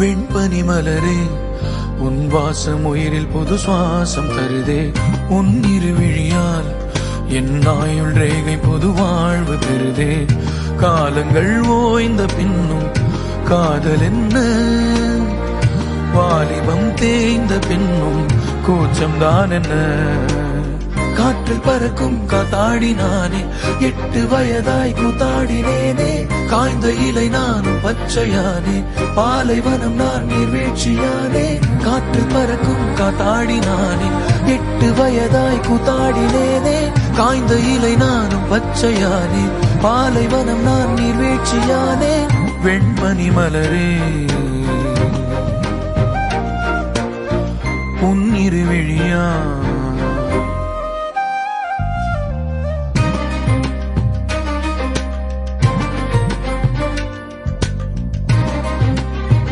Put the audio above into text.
வெண்பனி மலரே உன் வாசம் உயிரில் புது சுவாசம் தருதே. உன் இருவிழியால் என் ஆயுள் ரேகை புது வாழ்வு பெறுதே. காலங்கள் ஓய்ந்த பின்னும் காதல் என்ன, வாலிபம் தேய்ந்த பின்னும் கூச்சம்தான் என்ன. காற்றில் பறக்கும் காத்தாடி நானே, 8 வயதாய் கூத்தாடினேனே. காய்ந்த இலை நானும் பச்சையானே, பாலைவனம் நான் நீர்வீழ்ச்சியானே. காற்றில் பறக்கும் காத்தாடி நானே, 8 வயதாய் கூத்தாடினேனே. காய்ந்த இலை நானும் பச்சையானே, பாலைவனம் நான் நீர்வீழ்ச்சியானே. வெண்பனி மலரே